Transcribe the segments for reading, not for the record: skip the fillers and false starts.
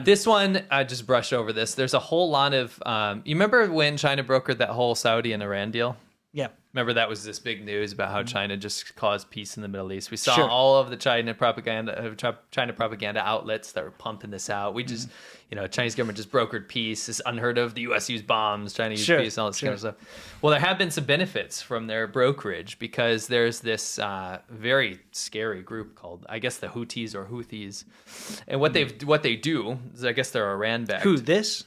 This one, I just brushed over this. There's a whole lot of, you remember when China brokered that whole Saudi and Iran deal? Yeah. Remember that was this big news about how China just caused peace in the Middle East. We saw Sure. all of the China propaganda outlets that were pumping this out. We just, Chinese government just brokered peace. It's unheard of. The U.S. used bombs, China used peace, and all this kind of stuff. Well, there have been some benefits from their brokerage because there's this very scary group called, I guess, the Houthis or Houthis, and what they do is, I guess, they're Iran-backed. Who, this?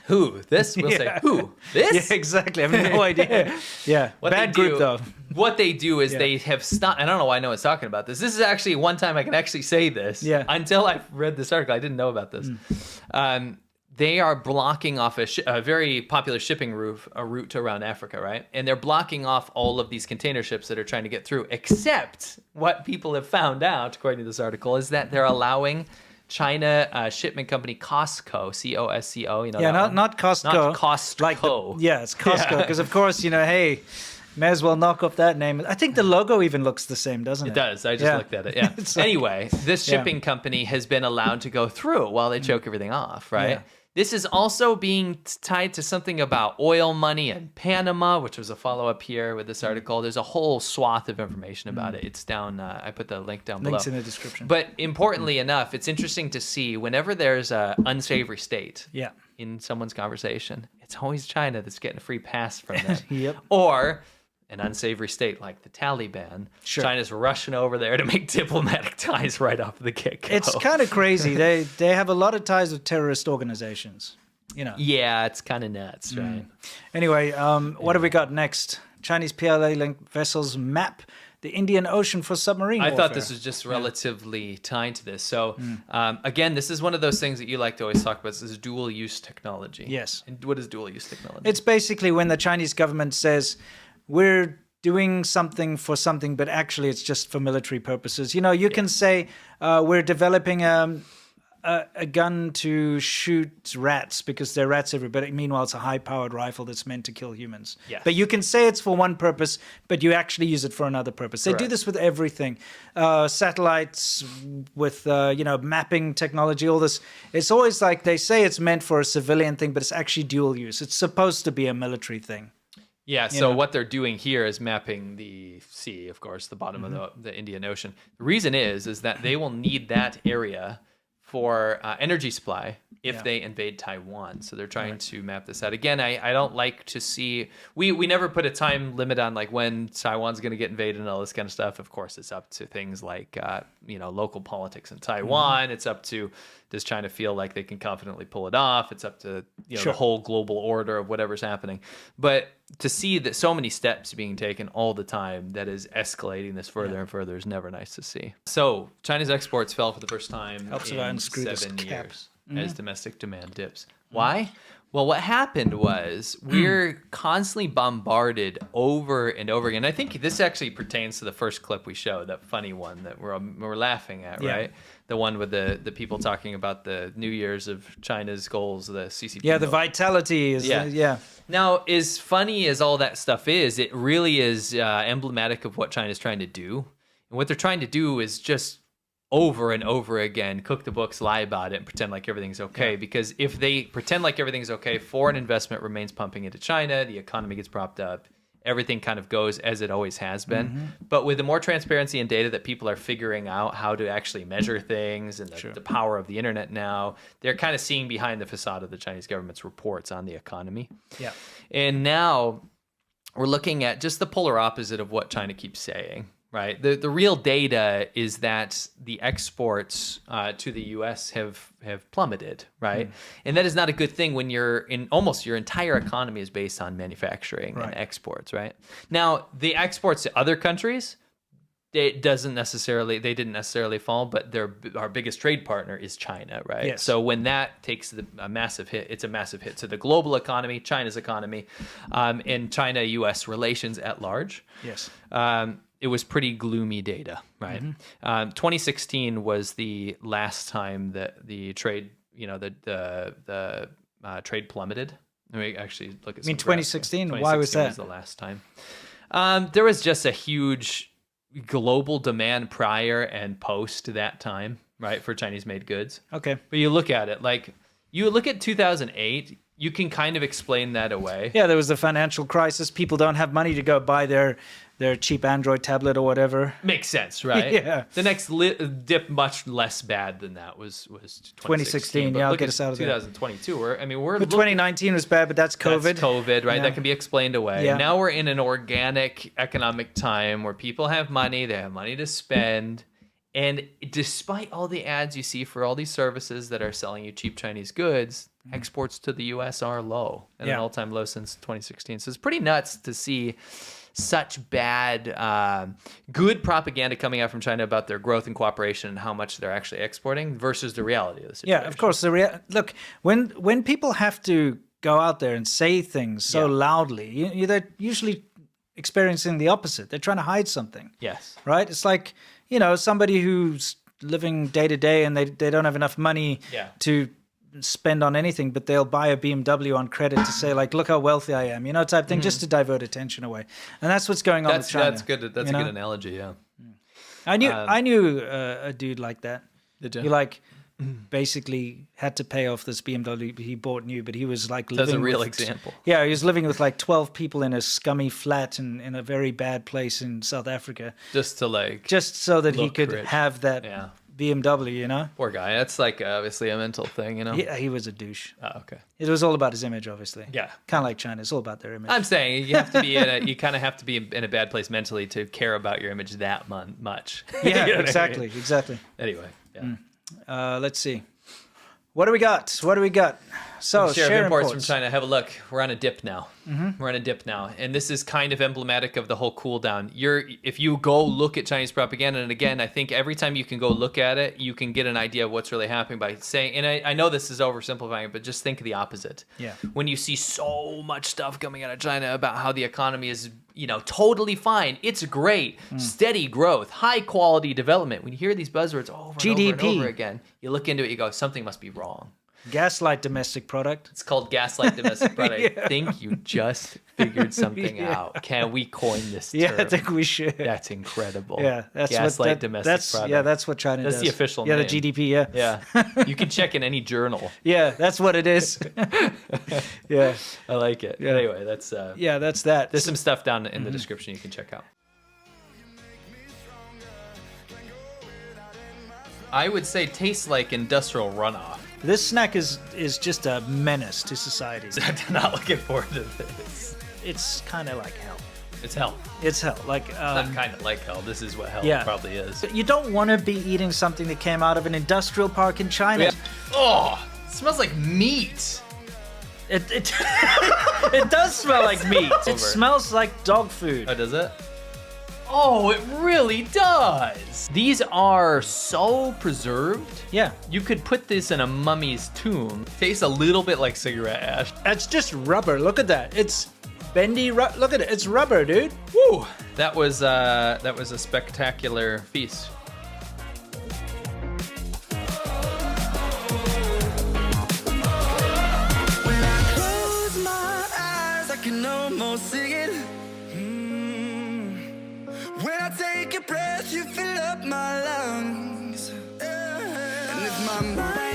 Who? This? We'll say, who? This? Yeah, exactly. I have no idea. Yeah. Bad group, though. What they do is they have stopped. I don't know why no one's talking about this. This is actually one time I can actually say this. Yeah. Until I read this article, I didn't know about this. They are blocking off a very popular shipping route around Africa, right? And they're blocking off all of these container ships that are trying to get through. Except what people have found out, according to this article, is that they're allowing China shipment company Costco, C-O-S-C-O. Not Costco. Not Costco. It's Costco. Because, of course, hey, may as well knock off that name. I think the logo even looks the same, doesn't it? It does. I just looked at it, yeah. Anyway, this shipping company has been allowed to go through while they choke everything off, right? Yeah. This is also being tied to something about oil money in Panama, which was a follow-up here with this article. There's a whole swath of information about it. It's down, I put the link down below. Links in the description. But importantly enough, it's interesting to see whenever there's an unsavory state in someone's conversation, it's always China that's getting a free pass from that. Yep. Or an unsavory state like the Taliban. Sure. China's rushing over there to make diplomatic ties right off the get-go. It's kind of crazy. They have a lot of ties with terrorist organizations. Yeah, it's kind of nuts, right? Anyway, what have we got next? Chinese PLA-linked vessels map the Indian Ocean for submarine warfare. I thought this was just relatively tied to this. So, again, this is one of those things that you like to always talk about. This is dual-use technology. Yes. And what is dual-use technology? It's basically when the Chinese government says, we're doing something for something, but actually it's just for military purposes. You can say we're developing a gun to shoot rats because there are rats everywhere. But meanwhile, it's a high-powered rifle that's meant to kill humans. Yeah. But you can say it's for one purpose, but you actually use it for another purpose. They do this with everything. Satellites, with mapping technology, all this. It's always like they say it's meant for a civilian thing, but it's actually dual use. It's supposed to be a military thing. Yeah, so what they're doing here is mapping the sea, of course, the bottom of the Indian Ocean. The reason is that they will need that area for energy supply if they invade Taiwan. So they're trying to map this out. Again, I don't like to see... We never put a time limit on like when Taiwan's going to get invaded and all this kind of stuff. Of course, it's up to things like local politics in Taiwan. It's up to, does China feel like they can confidently pull it off? It's up to the whole global order of whatever's happening. But to see that so many steps being taken all the time that is escalating this further and further is never nice to see. So China's exports fell for the first time in 7 years as domestic demand dips. Why? Well, what happened was we're constantly bombarded over and over again. I think this actually pertains to the first clip we showed, that funny one that we're laughing at, right? The one with the people talking about the New Year's of China's goals, the CCP. Yeah, the vitality is... Now, as funny as all that stuff is, it really is emblematic of what China's trying to do. And what they're trying to do is just over and over again cook the books, lie about it, and pretend like everything's okay. Because if they pretend like everything's okay, foreign investment remains pumping into China, the economy gets propped up, everything kind of goes as it always has been. But with the more transparency and data that people are figuring out how to actually measure things and the power of the internet now, they're kind of seeing behind the facade of the Chinese government's reports on the economy. Yeah. And now we're looking at just the polar opposite of what China keeps saying. Right. The real data is that the exports to the U.S. have plummeted. Right. And that is not a good thing when you're in almost your entire economy is based on manufacturing and exports. Right. Now, the exports to other countries, they didn't necessarily fall, but our biggest trade partner is China. Right. Yes. So when that takes a massive hit, it's a massive hit to the global economy, China's economy, and China-U.S. relations at large. Yes. It was pretty gloomy data, right? 2016 was the last time that the trade, the trade plummeted. Let me actually look at. 2016? Why was that? 2016 was the last time. There was just a huge global demand prior and post that time, right, for Chinese-made goods. Okay. But you look at it, like, you look at 2008, you can kind of explain that away. Yeah, there was the financial crisis. People don't have money to go buy their cheap Android tablet or whatever. Makes sense, right? Yeah. The next dip, much less bad than that, was 2016. But Yeah, I'll look get at us out of there. 2022. We're But 2019 was bad, but that's COVID. That's COVID, right? Yeah. That can be explained away. Yeah. Now we're in an organic economic time where people have money, they have money to spend. And despite all the ads you see for all these services that are selling you cheap Chinese goods, exports to the US are low, at an all-time low since 2016. So it's pretty nuts to see such bad, good propaganda coming out from China about their growth and cooperation and how much they're actually exporting versus the reality of the situation. Yeah, of course. Look, when people have to go out there and say things so loudly, they're usually experiencing the opposite. They're trying to hide something. Yes. Right? It's like, somebody who's living day to day and they don't have enough money to spend on anything, but they'll buy a BMW on credit to say, like, look how wealthy I am, type thing, just to divert attention away. And that's what's going on with China. That's good. That's a good analogy, yeah. I knew a dude like that. Did you? He basically had to pay off this BMW he bought new, but he was like living That's a real with, example. Yeah, he was living with like 12 people in a scummy flat in a very bad place in South Africa. Just so that he could rich. have that BMW, Poor guy. That's like obviously a mental thing, Yeah, he was a douche. Oh, okay. It was all about his image, obviously. Yeah. Kind of like China. It's all about their image. I'm saying you have to be you kind of have to be in a bad place mentally to care about your image that much. Yeah, You know what I exactly, mean? exactly. Anyway, yeah. Let's see. What do we got? So, Share of share imports from China. Have a look. We're on a dip now. We're on a dip now, and this is kind of emblematic of the whole cool down. If you go look at Chinese propaganda, and again, I think every time you can go look at it, you can get an idea of what's really happening by saying. And I know this is oversimplifying it, but just think of the opposite. Yeah. When you see so much stuff coming out of China about how the economy is, totally fine, it's great, steady growth, high quality development. When you hear these buzzwords over and over and over again, you look into it, you go, something must be wrong. Gaslight domestic product. It's called gaslight domestic product. I think you just figured something out. Can we coin this term? Yeah, I think we should. That's incredible. Yeah, that's gaslight domestic product. Yeah, that's what China does. That's the official name. name. Yeah, the GDP, yeah. Yeah. You can check in any journal. Yeah, that's what it is. Yeah. I like it. Yeah. Anyway, that's that's that. There's some stuff down in the description you can check out. I would say tastes like industrial runoff. This snack is just a menace to society. I'm not looking forward to this. It's kind of like hell. It's hell. It's hell. Like It's not kind of like hell. This is what hell probably is. You don't want to be eating something that came out of an industrial park in China. Yeah. Oh, it smells like meat. It it does smell like meat. It smells like dog food. Oh, does it? Oh, it really does. These are so preserved. Yeah. You could put this in a mummy's tomb. Tastes a little bit like cigarette ash. That's just rubber. Look at that. It's bendy. Look at it. It's rubber, dude. Woo! That was a spectacular feast. When I close my eyes, I can almost see it. When I take a breath, you fill up my lungs. And if my mind